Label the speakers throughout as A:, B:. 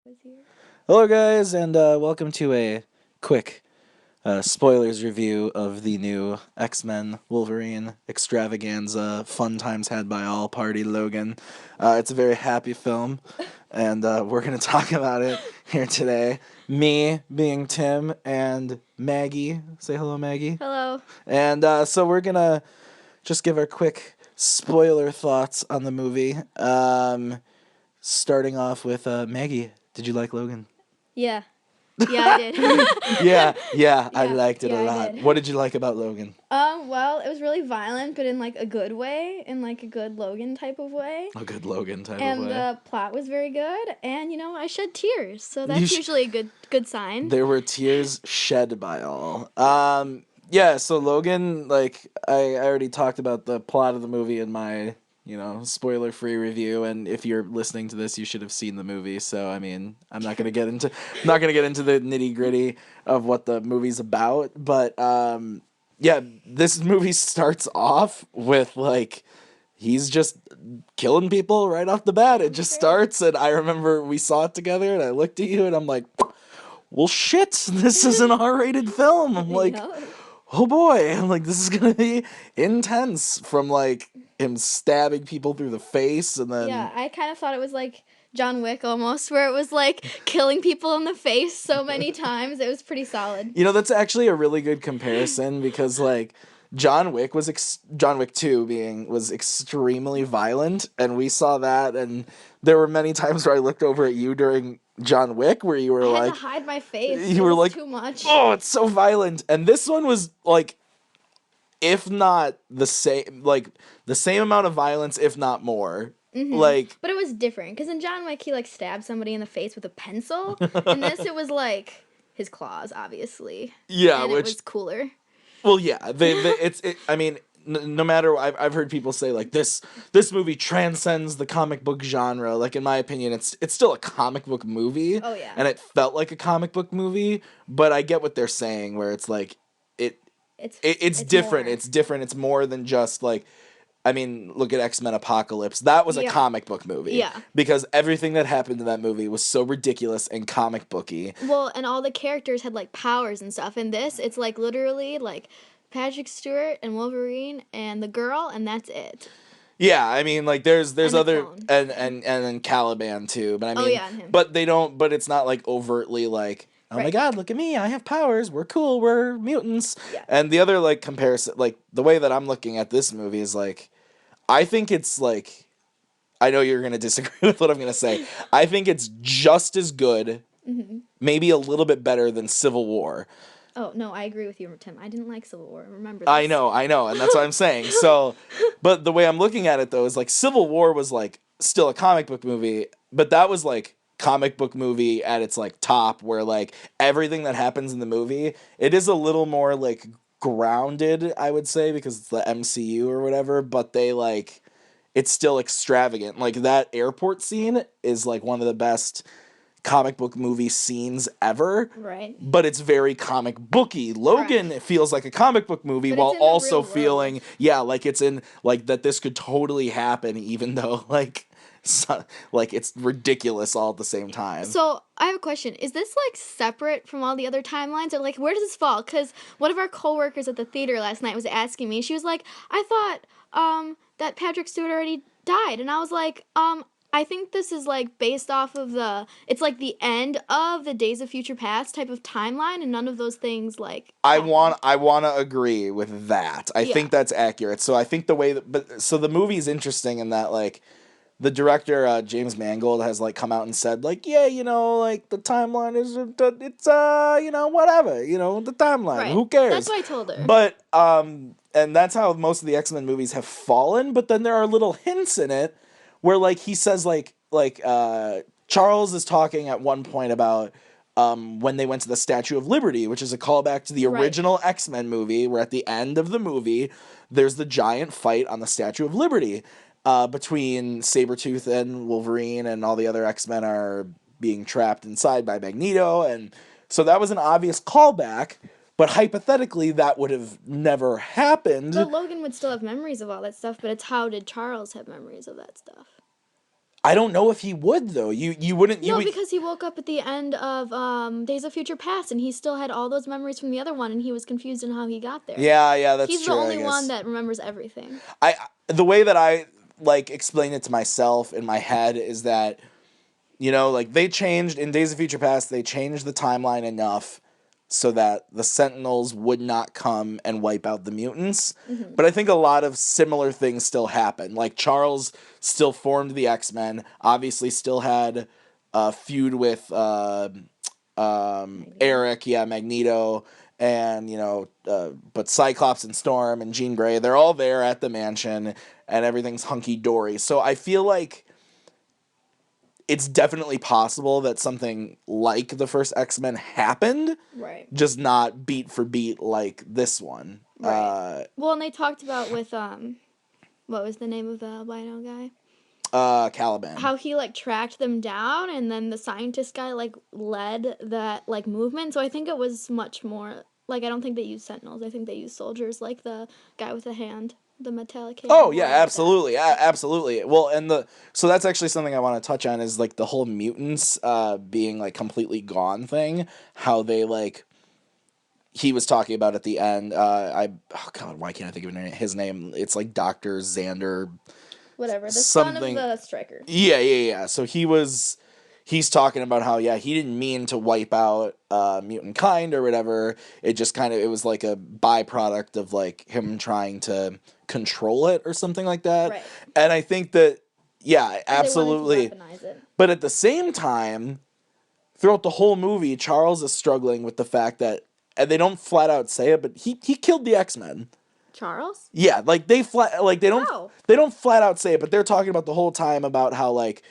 A: Was here.
B: Hello, guys, and welcome to a quick spoilers review of the new X-Men Wolverine extravaganza. Fun times had by all party, Logan. It's a very happy film, and we're going to talk about it here today. Me being Tim and Maggie. Say hello, Maggie.
A: Hello.
B: And so we're going to just give our quick spoiler thoughts on the movie. Starting off with Maggie. Did you like Logan?
A: Yeah. Yeah, I did.
B: Yeah, I
A: Yeah,
B: liked it
A: yeah,
B: a
A: I
B: lot.
A: did.
B: What did you like about Logan?
A: Well, it was really violent, but in like a good way, in like a good Logan type of way.
B: A good Logan type of
A: And
B: way.
A: the plot was very good, and I shed tears, so
B: You
A: that's
B: sh-
A: usually a good sign.
B: There were tears shed by all. Yeah, so Logan, like, I already talked about the plot of the movie in my, spoiler-free review, and if you're listening to this, you should have seen the movie, so, I mean, not gonna get into the nitty-gritty of what the movie's about, but, yeah, this movie starts off with, like, he's just killing people right off the bat. It just starts, and I remember we saw it together, and I looked at you, and I'm like, well, shit, this is an R-rated film. I'm like,
A: Yeah.
B: oh boy, I'm like, this is gonna be intense. From like him stabbing people through the face, and then
A: Yeah, I kind of thought it was like John Wick almost, where it was like killing people in the face so many times. It was pretty solid.
B: that's actually a really good comparison because like John Wick 2 was extremely violent, and we saw that, and there were many times where I looked over at you during John Wick where you were
A: I had
B: like
A: to hide my face.
B: you
A: It
B: were
A: was
B: like,
A: too much.
B: oh, it's so violent. And this one was like, if not the same amount of violence, if not more. Like,
A: But it was different because in John Wick he like stabbed somebody in the face with a pencil. In this it was like his claws, obviously.
B: yeah,
A: And it
B: which,
A: was cooler.
B: well, yeah, I mean, no matter, I've heard people say like this movie transcends the comic book genre. Like in my opinion, it's still a comic book movie.
A: Oh yeah.
B: And it felt like a comic book movie, but I get what they're saying where it's like it it's different.
A: More.
B: It's different. It's more than just like, I mean, look at X-Men Apocalypse. That was a
A: Yeah.
B: comic book movie.
A: Yeah.
B: Because everything that happened in that movie was so ridiculous and comic booky.
A: Well, and all the characters had like powers and stuff. In this, it's like literally like Patrick Stewart and Wolverine and the girl, and that's it.
B: Yeah, I mean, like there's
A: And the
B: other
A: clone.
B: and then Caliban too, but I mean,
A: yeah, and him.
B: but they don't. But it's not like overtly like, oh my
A: Right.
B: god, look at me, I have powers, we're cool, we're mutants.
A: Yeah.
B: And the other like comparison, like the way that I'm looking at this movie is like, I think it's like, I know you're gonna disagree with what I'm gonna say. I think it's just as good, maybe a little bit better than Civil War.
A: Oh no, I agree with you, Tim. I didn't like Civil War. Remember this.
B: I know, and that's what I'm saying. So, but the way I'm looking at it though is like Civil War was like still a comic book movie, but that was like comic book movie at its like top, where like everything that happens in the movie, it is a little more like grounded, I would say, because it's the MCU or whatever, but they like, it's still extravagant. Like that airport scene is like one of the best comic book movie scenes ever.
A: Right.
B: But it's very comic booky. Logan feels like a comic book movie
A: But
B: while
A: it's in the
B: also
A: real world.
B: feeling, yeah, like it's in like that this could totally happen, even though like like it's ridiculous all at the same time.
A: So I have a question. Is this like separate from all the other timelines, or like where does this fall? Because one of our coworkers at the theater last night was asking me. She was like, "I thought that Patrick Stewart already died," and I was like, I think this is like based off of it's like the end of the Days of Future Past type of timeline, and none of those things like.
B: I want to agree with that. I think that's accurate. So I think the way that, but so the movie's interesting in that like the director James Mangold has like come out and said like, yeah, like the timeline is it's whatever, the timeline,
A: Right.
B: who cares?
A: That's what I told her.
B: But and that's how most of the X-Men movies have fallen, but then there are little hints in it where like he says like Charles is talking at one point about when they went to the Statue of Liberty, which is a callback to the
A: Right.
B: original X-Men movie, where at the end of the movie there's the giant fight on the Statue of Liberty between Sabretooth and Wolverine, and all the other X-Men are being trapped inside by Magneto, and so that was an obvious callback. But hypothetically, that would have never happened.
A: But Logan would still have memories of all that stuff, but it's how did Charles have memories of that stuff?
B: I don't know if he would though. You wouldn't. You
A: No,
B: would.
A: because he woke up at the end of Days of Future Past, and he still had all those memories from the other one, and he was confused in how he got there.
B: Yeah, that's
A: He's
B: true.
A: the
B: I
A: only
B: guess.
A: one that remembers everything.
B: The way that I like explain it to myself in my head is that, like they changed in Days of Future Past. They changed the timeline enough so that the Sentinels would not come and wipe out the mutants.
A: Mm-hmm.
B: But I think a lot of similar things still happen. Like Charles still formed the X-Men, obviously still had a feud with Eric, Magneto, and, but Cyclops and Storm and Jean Grey, they're all there at the mansion and everything's hunky-dory. So I feel like it's definitely possible that something like the first X-Men happened,
A: right?
B: Just not beat for beat like this one.
A: Right. Well, and they talked about with what was the name of the albino guy?
B: Caliban.
A: How he like tracked them down, and then the scientist guy like led that like movement. So I think it was much more like, I don't think they used Sentinels. I think they used soldiers, like the guy with the hand. The metallic hand.
B: Oh yeah, absolutely, absolutely. Well, so that's actually something I want to touch on is like the whole mutants being like completely gone thing. How they like he was talking about at the end. Oh god, why can't I think of his name? It's like Dr. Xander.
A: Whatever, the son of the Striker.
B: Yeah. So he's talking about how he didn't mean to wipe out mutant kind or whatever. It just it was like a byproduct of like him trying to control it or something like that.
A: Right.
B: And I think that absolutely.
A: They wanted to weaponize it.
B: But at the same time, throughout the whole movie, Charles is struggling with the fact that, and they don't flat out say it, but he killed the X-Men.
A: Charles?
B: Yeah, like they don't flat out say it, but they're talking about the whole time about how like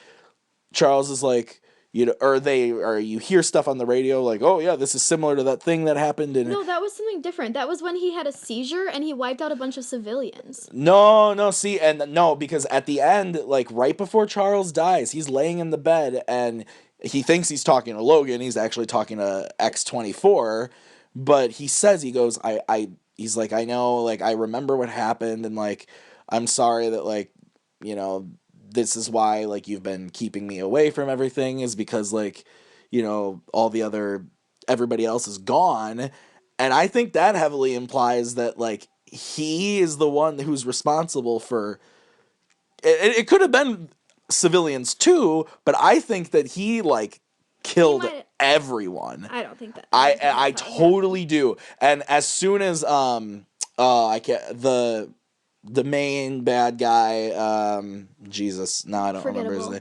B: Charles is like, or you hear stuff on the radio like, oh yeah, this is similar to that thing that happened in.
A: No, that was something different. That was when he had a seizure and he wiped out a bunch of civilians.
B: No, because at the end, like right before Charles dies, he's laying in the bed and he thinks he's talking to Logan. He's actually talking to X-24, but he goes, he's like, I know, like I remember what happened, and like I'm sorry that like, this is why like you've been keeping me away from everything, is because like, everybody else is gone. And I think that heavily implies that like he is the one who's responsible for it could have been civilians too, but I think that he like killed everyone.
A: I don't think that.
B: I totally do. And as soon as I can't the main bad guy, Jesus, no, I don't remember his name.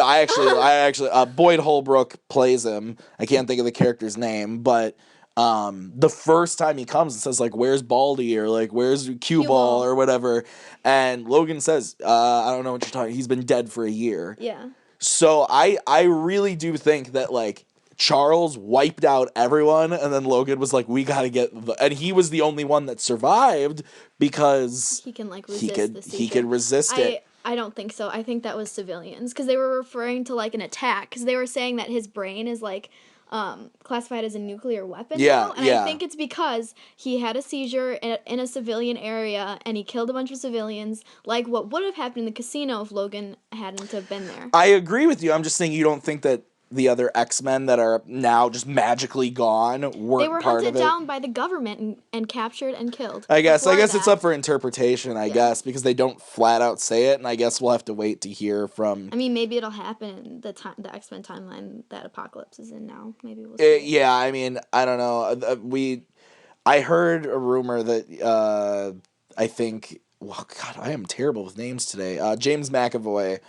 B: I actually Boyd Holbrook plays him. I can't think of the character's name, but the first time he comes and says like, "Where's Baldy?" or like, "Where's Cue Ball?" or whatever, and Logan says, "I don't know what you're talking. He's been dead for a year."
A: Yeah.
B: So I really do think that like Charles wiped out everyone, and then Logan was like, "We gotta get," and he was the only one that survived because
A: he can like resist the seizure.
B: He could resist it.
A: I don't think so. I think that was civilians, because they were referring to like an attack, because they were saying that his brain is like classified as a nuclear weapon now. And I think it's because he had a seizure in a civilian area and he killed a bunch of civilians, like what would have happened in the casino if Logan hadn't have been there.
B: I agree with you. I'm just saying you don't think that the other X-Men that are now just magically gone weren't part of it.
A: They were hunted down by the government and captured and killed.
B: I guess it's up for interpretation, I guess, because they don't flat out say it, and I guess we'll have to wait to hear from...
A: I mean, maybe it'll happen in the X-Men timeline that Apocalypse is in now. Maybe we'll see.
B: Yeah, I mean, I don't know. I heard a rumor that I think... Well, God, I am terrible with names today. James McAvoy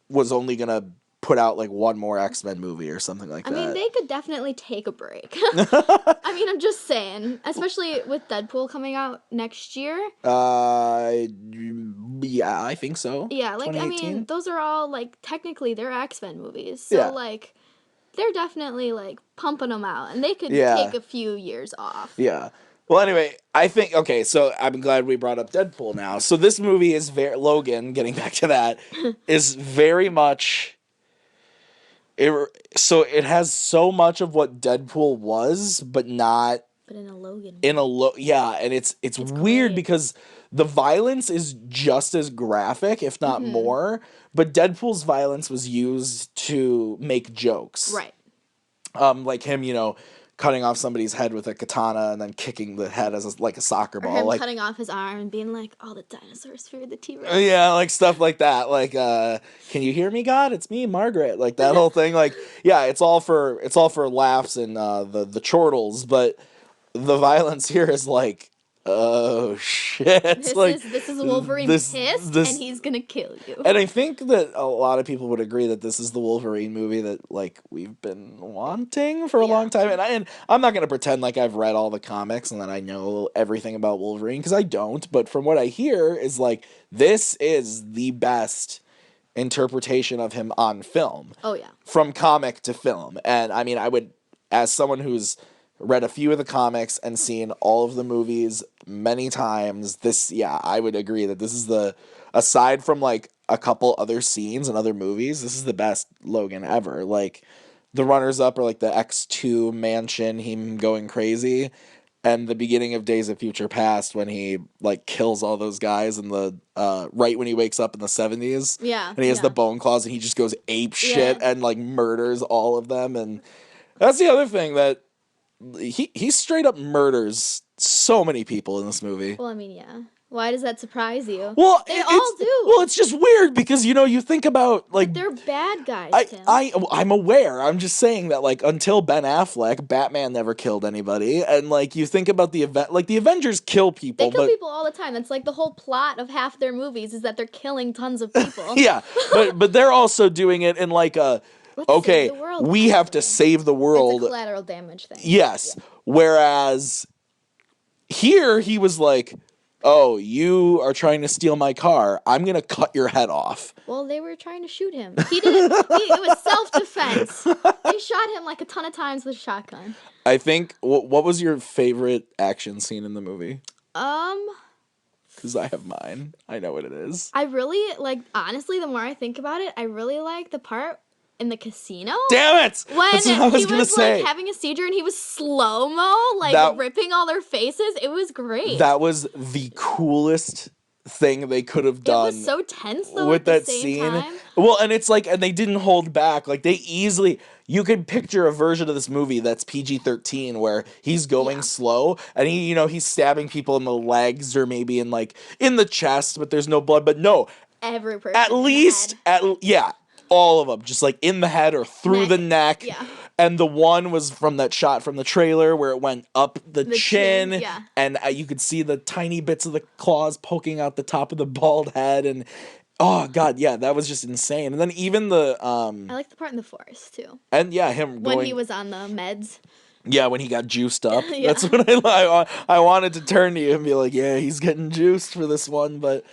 B: was only going to put out like one more X-Men movie or something like that.
A: I mean, they could definitely take a break. I mean, I'm just saying, especially with Deadpool coming out next year.
B: Yeah, I think so.
A: Yeah, like I mean, those are all like technically they're X-Men movies. So like they're definitely like pumping them out, and they could take a few years off. Yeah.
B: Well, anyway, I think, okay, so I'm glad we brought up Deadpool now. So this movie is Logan, getting back to that, is very much... So it has so much of what Deadpool was, but not
A: But in a Logan.
B: And it's weird
A: great.
B: because the violence is just as graphic, if not more, but Deadpool's violence was used to make jokes.
A: Right.
B: Like him, cutting off somebody's head with a katana and then kicking the head as like a soccer ball.
A: Or him
B: like
A: cutting off his arm and being like, "All the dinosaurs feared the T-Rex."
B: Yeah, like stuff like that. Like, can you hear me, God? It's me, Margaret. Like that whole thing. Like, yeah, it's all for laughs and the chortles, but the violence here is like, oh shit!
A: This is Wolverine pissed, and he's gonna kill you.
B: And I think that a lot of people would agree that this is the Wolverine movie that like we've been wanting for a long time. And I'm not gonna pretend like I've read all the comics and that I know everything about Wolverine because I don't. But from what I hear is like this is the best interpretation of him on film.
A: Oh yeah.
B: From comic to film, and I mean, I would, as someone who's read a few of the comics and seen all of the movies many times, I would agree that this is aside from like a couple other scenes and other movies, this is the best Logan ever. Like the runners up are like the X2 mansion, him going crazy, and the beginning of Days of Future Past when he like kills all those guys in the right when he wakes up in the 70s.
A: Yeah.
B: And he has the bone claws and he just goes ape shit and like murders all of them. And that's the other thing that he straight up murders so many people in this movie.
A: Well, I mean, yeah. Why does that surprise you?
B: Well,
A: they all do.
B: Well, it's just weird because you think about like
A: they're bad guys. Tim.
B: I'm aware. I'm just saying that like until Ben Affleck, Batman never killed anybody, and like you think about the event, like the Avengers kill people.
A: They kill people all the time. That's like the whole plot of half their movies is that they're killing tons of people.
B: Yeah, but they're also doing it in like a. Okay, we have to save the world.
A: It's a collateral damage thing.
B: Yes. Yeah. Whereas here he was like, oh, you are trying to steal my car. I'm going to cut your head off.
A: Well, they were trying to shoot him. He didn't. It was self-defense. They shot him like a ton of times with a shotgun.
B: I think, what was your favorite action scene in the movie? Because I have mine. I know what it is.
A: I really, honestly, the more I think about it, I really like the part in the casino.
B: Damn it!
A: When
B: That's what I was gonna say.
A: Like having a seizure and he was slow-mo, ripping all their faces. It was great.
B: That was the coolest thing they could have done.
A: It was so tense though
B: with
A: at
B: that
A: the same
B: scene.
A: Time.
B: Well, and it's like, and they didn't hold back. Like they easily, you could picture a version of this movie that's PG-13 where he's going slow and he's stabbing people in the legs or maybe in the chest, but there's no blood. But no,
A: every person.
B: At least, all of them, just like in the head or through the neck.
A: Yeah.
B: And the one was from that shot from the trailer where it went up the chin.
A: Yeah.
B: And you could see the tiny bits of the claws poking out the top of the bald head. And oh, God, yeah, that was just insane. And then even the... I
A: like the part in the forest, too.
B: And yeah, him
A: when he was on the meds.
B: Yeah, when he got juiced up. That's what I wanted to turn to you and be like, yeah, he's getting juiced for this one. But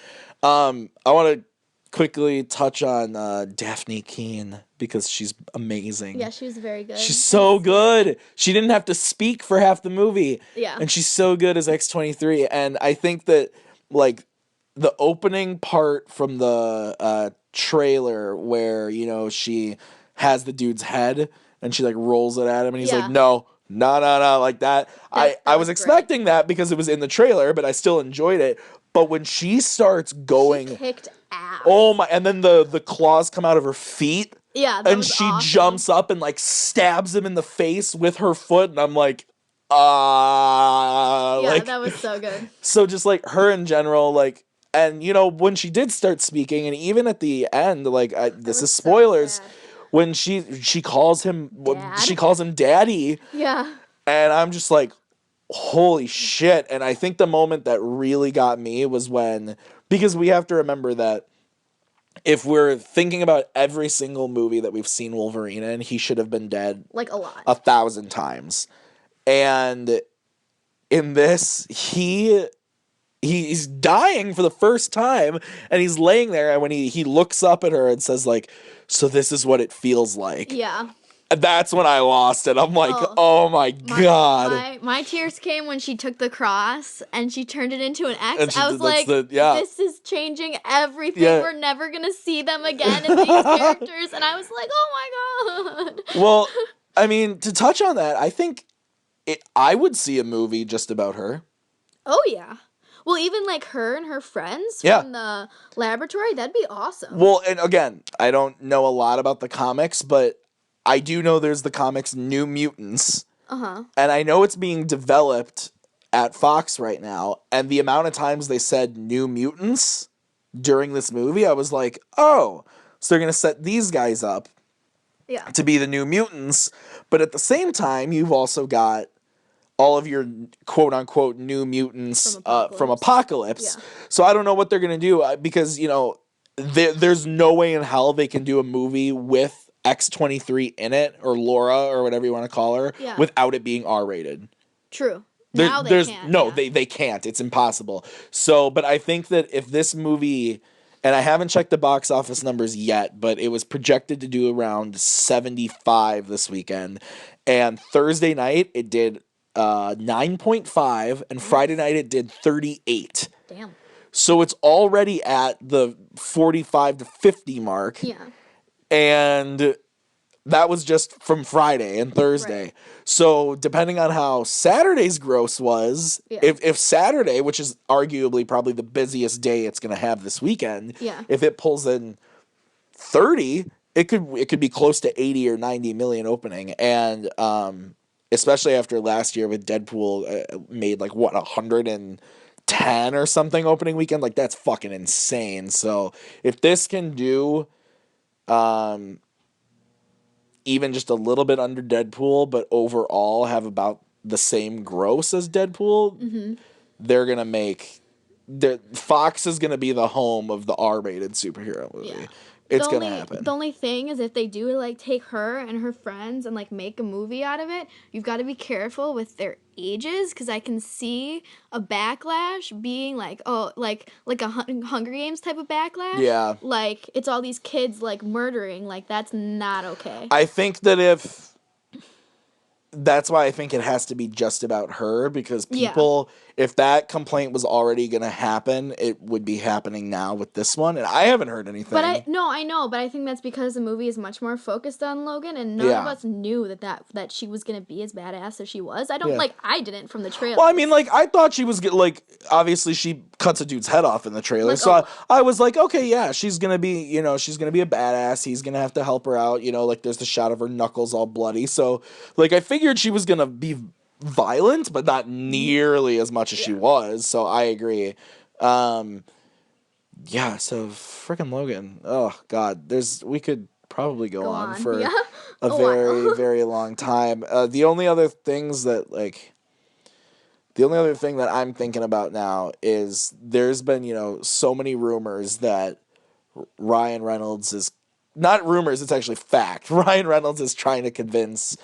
B: I want to quickly touch on Daphne Keane because she's amazing.
A: Yeah, she was very good.
B: She's so good. She didn't have to speak for half the movie.
A: Yeah.
B: And she's so good as X-23. And I think that, like, the opening part from the trailer where, she has the dude's head and she, like, rolls it at him and he's like, no, like that. I was expecting that because it was in the trailer, but I still enjoyed it. But when she starts going...
A: She kicked ass.
B: Oh my... And then the claws come out of her feet.
A: Yeah,
B: and she jumps up and, like, stabs him in the face with her foot. And I'm like, Yeah,
A: that was so good.
B: So just, like, her in general, like... And, when she did start speaking, and even at the end, like, this is spoilers... So when she calls him...
A: Dad?
B: She calls him Daddy.
A: Yeah.
B: And I'm just like... Holy shit. And I think the moment that really got me was when, because we have to remember that if we're thinking about every single movie that we've seen Wolverine in, he should have been dead
A: like a lot,
B: 1,000 times. And in this, he's dying for the first time and he's laying there, and when he looks up at her and says like, so this is what it feels like.
A: Yeah.
B: That's when I lost it. I'm like, oh my God.
A: My tears came when she took the cross and she turned it into an X. I was like, this is changing everything. Yeah. We're never going to see them again in these characters. And I was like, oh my God.
B: Well, I mean, to touch on that, I think I would see a movie just about her.
A: Oh yeah. Well, even like her and her friends
B: Yeah.
A: from the laboratory, that'd be awesome.
B: Well, and again, I don't know a lot about the comics, but I do know there's the comics New Mutants,
A: Uh-huh.
B: and I know it's being developed at Fox right now, and the amount of times they said New Mutants during this movie, I was like, oh, so they're going to set these guys up
A: Yeah.
B: to be the New Mutants, but at the same time, you've also got all of your quote unquote New Mutants from Apocalypse.
A: Yeah.
B: So I don't know what they're going to do because, there's no way in hell they can do a movie with X-23 in it, or Laura, or whatever you want to call her,
A: Yeah.
B: without it being R-rated.
A: True. Now they can't.
B: No,
A: yeah.
B: they can't. It's impossible. So, but I think that if this movie, and I haven't checked the box office numbers yet, but it was projected to do around 75 this weekend. And Thursday night it did 9.5, and Friday night it did 38.
A: Damn.
B: So it's already at the 45 to 50 mark.
A: Yeah.
B: And that was just from Friday and Thursday.
A: Right.
B: So depending on how Saturday's gross was,
A: Yeah.
B: if Saturday, which is arguably probably the busiest day it's going to have this weekend,
A: Yeah.
B: if it pulls in 30, it could be close to 80 or 90 million opening. And especially after last year with Deadpool made like what, 110 or something opening weekend, like that's fucking insane. So if this can do even just a little bit under Deadpool, but overall have about the same gross as Deadpool, they're gonna make. Fox is gonna be the home of the R-rated superhero movie.
A: Yeah.
B: It's gonna happen.
A: The only thing is, if they do like take her and her friends and like make a movie out of it, you've got to be careful with their ages, because I can see a backlash being like, oh, like a Hunger Games type of backlash.
B: Yeah.
A: Like it's all these kids like murdering. Like that's not okay.
B: I think that's why I think it has to be just about her, because people, if that complaint was already going to happen, it would be happening now with this one, and I haven't heard anything.
A: But I know, but I think that's because the movie is much more focused on Logan, and none of us knew that she was going to be as badass as she was. I didn't from the trailer.
B: Well, I mean, like, I thought she was, obviously she cuts a dude's head off in the trailer, so I was like, okay, yeah, she's going to be, she's going to be a badass, he's going to have to help her out, like, there's the shot of her knuckles all bloody, so, like, I figured she was going to be violent, but not nearly as much as she was, so I agree. So freaking Logan. Oh God, we could probably go on for a very, very long time. The only other thing that I'm thinking about now is there's been, so many rumors that Ryan Reynolds is, not rumors, it's actually fact. Ryan Reynolds is trying to convince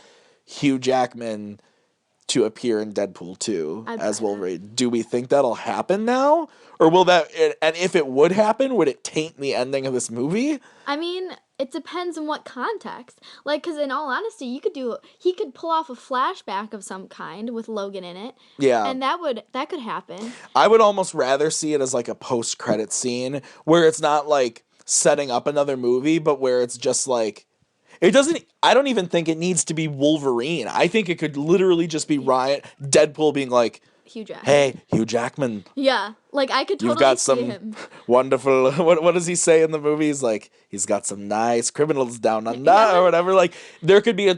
B: Hugh Jackman to appear in Deadpool 2 as Wolverine. Do we think that'll happen now? Or will that, and if it would happen, would it taint the ending of this movie?
A: I mean, it depends in what context. Like, because in all honesty, he could pull off a flashback of some kind with Logan in it.
B: Yeah.
A: And that could happen.
B: I would almost rather see it as like a post-credit scene where it's not like setting up another movie, but where it's just like, I don't even think it needs to be Wolverine. I think it could literally just be Deadpool being like,
A: Hugh Jackman.
B: Hey, Hugh Jackman.
A: Yeah, like I could totally
B: You've got
A: see
B: some
A: him.
B: wonderful. What does he say in the movie? He's like, he's got some nice criminals down under or whatever. Like there could be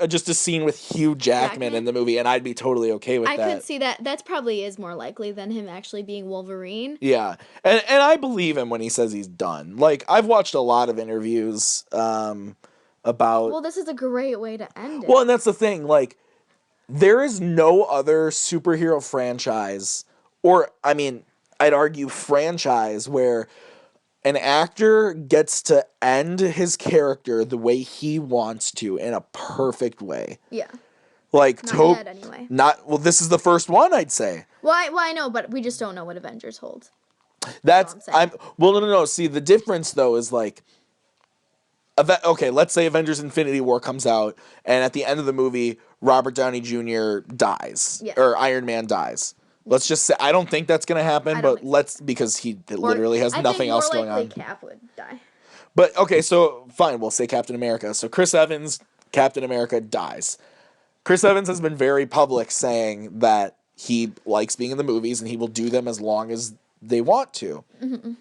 B: just a scene with Hugh Jackman in the movie, and I'd be totally okay with that.
A: I could see that. That's probably is more likely than him actually being Wolverine.
B: Yeah, and I believe him when he says he's done. Like I've watched a lot of interviews about.
A: Well, this is a great way to end it.
B: Well, and that's the thing. Like, there is no other superhero franchise, or I mean, I'd argue franchise, where an actor gets to end his character the way he wants to in a perfect way.
A: Yeah.
B: Like
A: not yet, anyway.
B: This is the first one, I'd say.
A: Well, I know, but we just don't know what Avengers holds.
B: No. See, the difference though is like. Okay, let's say Avengers Infinity War comes out, and at the end of the movie, Robert Downey Jr. dies.
A: Yeah.
B: Or Iron Man dies. Let's just say, I don't think that's going to happen, because he literally has nothing else going on.
A: I think more likely Cap would die.
B: But, okay, so, fine, we'll say Captain America. So Chris Evans, Captain America, dies. Chris Evans has been very public saying that he likes being in the movies and he will do them as long as they want to.
A: Mm-hmm.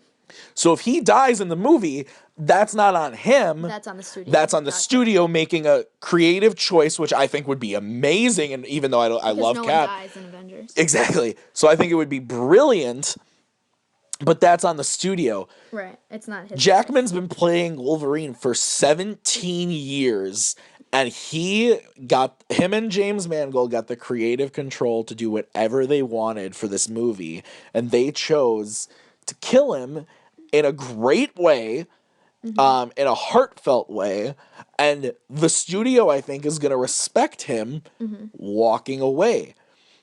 B: So if he dies in the movie, that's not on him.
A: That's on the studio.
B: That's on the studio making a creative choice, which I think would be amazing. And even though I love
A: no
B: Cap,
A: one dies in Avengers.
B: Exactly. So I think it would be brilliant. But that's on the studio.
A: Right. It's not his.
B: Jackman's been playing Wolverine for 17 years. And him and James Mangold got the creative control to do whatever they wanted for this movie. And they chose to kill him in a great way, in a heartfelt way. And the studio, I think, is going to respect him walking away.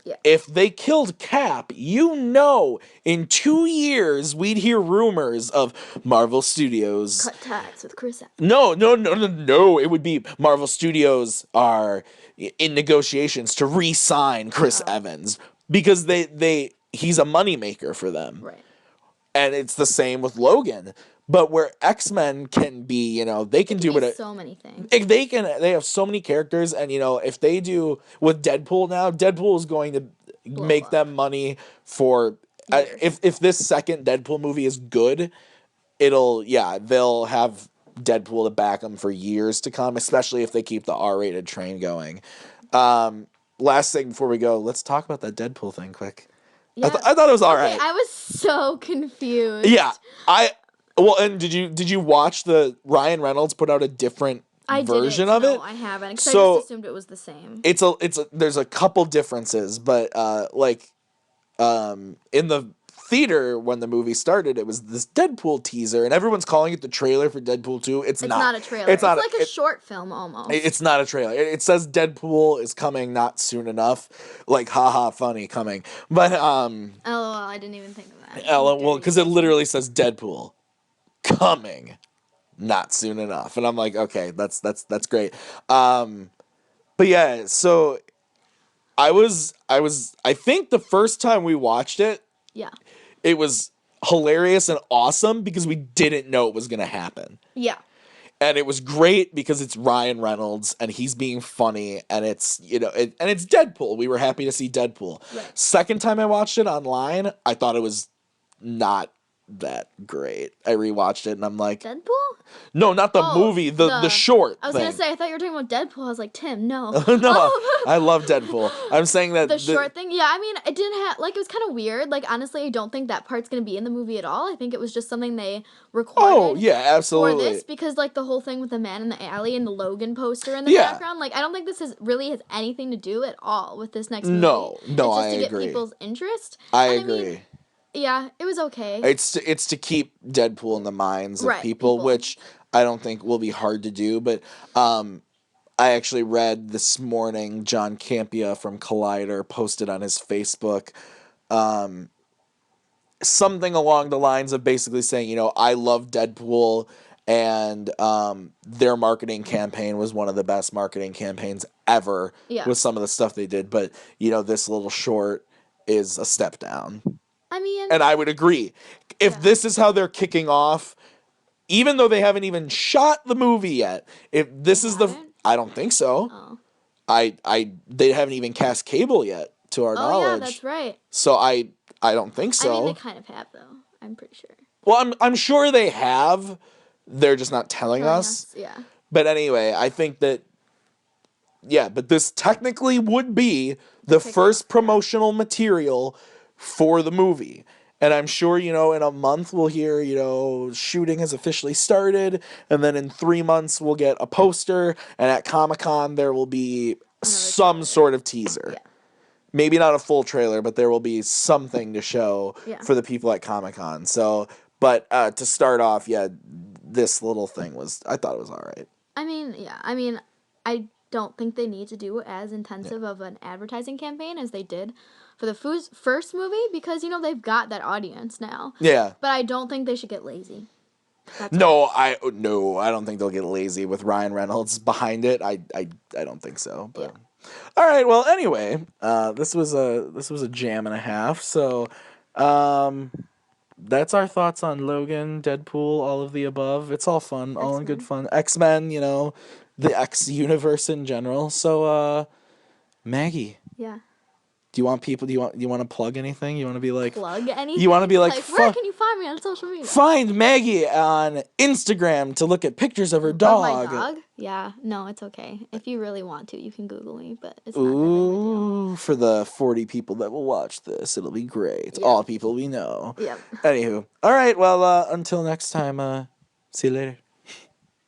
A: Yeah.
B: If they killed Cap, in 2 years we'd hear rumors of Marvel Studios
A: cut ties with Chris Evans.
B: No. It would be Marvel Studios are in negotiations to re-sign Chris Evans because he's a moneymaker for them.
A: Right.
B: And it's the same with Logan. But where X-Men can be, they can do
A: so many things.
B: They have so many characters, and if they do with Deadpool now, Deadpool is going to make them money for if this second Deadpool movie is good, they'll have Deadpool to back them for years to come, especially if they keep the R-rated train going. Last thing before we go, let's talk about that Deadpool thing quick. Yeah. I thought it was all right.
A: I was so confused.
B: Yeah, and did you watch the Ryan Reynolds put out a different version of it?
A: No, I haven't. Because I just assumed it was the same.
B: There's a couple differences, but in the theater when the movie started, it was this Deadpool teaser, and everyone's calling it the trailer for Deadpool 2. It's not a trailer. It's like a short film almost. It's not a trailer. It says Deadpool is coming not soon enough. Like, haha, funny coming. But LOL,
A: I didn't even think of that.
B: Well, because it literally says Deadpool coming not soon enough, and I'm like, okay, that's great. But yeah, so I think the first time we watched it, it was hilarious and awesome because we didn't know it was gonna happen.
A: Yeah.
B: And it was great because it's Ryan Reynolds and he's being funny, and it's and it's Deadpool. We were happy to see Deadpool. Right. Second time I watched it online, I thought it was not that great. I rewatched it and I'm like,
A: Deadpool?
B: No, not the movie, the short.
A: I was gonna say, I thought you were talking about Deadpool. I was like, Tim, no.
B: No, I love Deadpool. I'm saying that
A: the short thing. Yeah, I mean, it didn't have it was kind of weird. Like, honestly, I don't think that part's gonna be in the movie at all. I think it was just something they recorded.
B: Oh yeah, absolutely.
A: For this, because like the whole thing with the man in the alley and the Logan poster in the background. Like, I don't think this has anything to do at all with this next movie.
B: No,
A: it's just
B: I
A: to
B: agree.
A: Get people's interest.
B: I agree.
A: Yeah, it was okay.
B: It's to keep Deadpool in the minds of people, which I don't think will be hard to do. But I actually read this morning, John Campea from Collider posted on his Facebook something along the lines of basically saying, I love Deadpool, and their marketing campaign was one of the best marketing campaigns ever with some of the stuff they did. But, this little short is a step down.
A: I mean,
B: and I would agree. If this is how they're kicking off, even though they haven't even shot the movie yet, if this is I don't think so.
A: Oh.
B: They haven't even cast Cable yet, to our knowledge.
A: Oh yeah, that's right.
B: So I don't think so.
A: I mean, they kind of have though. I'm pretty sure.
B: Well, I'm sure they have. They're just not telling us.
A: Yeah.
B: But anyway, I think that. Yeah, but this technically would be the first promotional material for the movie. And I'm sure, in a month we'll hear, shooting has officially started. And then in 3 months we'll get a poster. And at Comic-Con there will be some sort of teaser. Yeah. Maybe not a full trailer, but there will be something to show for the people at Comic-Con. So, but to start off, this little thing I thought it was all right.
A: I mean, I don't think they need to do as intensive of an advertising campaign as they did for the first movie, because they've got that audience now.
B: Yeah.
A: But I don't think they should get lazy.
B: I don't think they'll get lazy with Ryan Reynolds behind it. I don't think so. But all right. Well, anyway, this was a jam and a half. So, that's our thoughts on Logan, Deadpool, all of the above. It's all fun, all in good fun. X-Men, the X universe in general. So, Maggie,
A: Yeah.
B: do you want people? Do you want to plug anything? You want to be like
A: Plug anything?
B: You want to be like
A: where can you find me on social media?
B: Find Maggie on Instagram to look at pictures of her
A: Of my
B: dog.
A: dog? Yeah. No, it's okay. If you really want to, you can Google me, but it's not that big of a deal.
B: Ooh, for the 40 people that will watch this, it'll be great.
A: Yep.
B: All people we know.
A: Yep.
B: Anywho, all right. Well, until next time. See you later.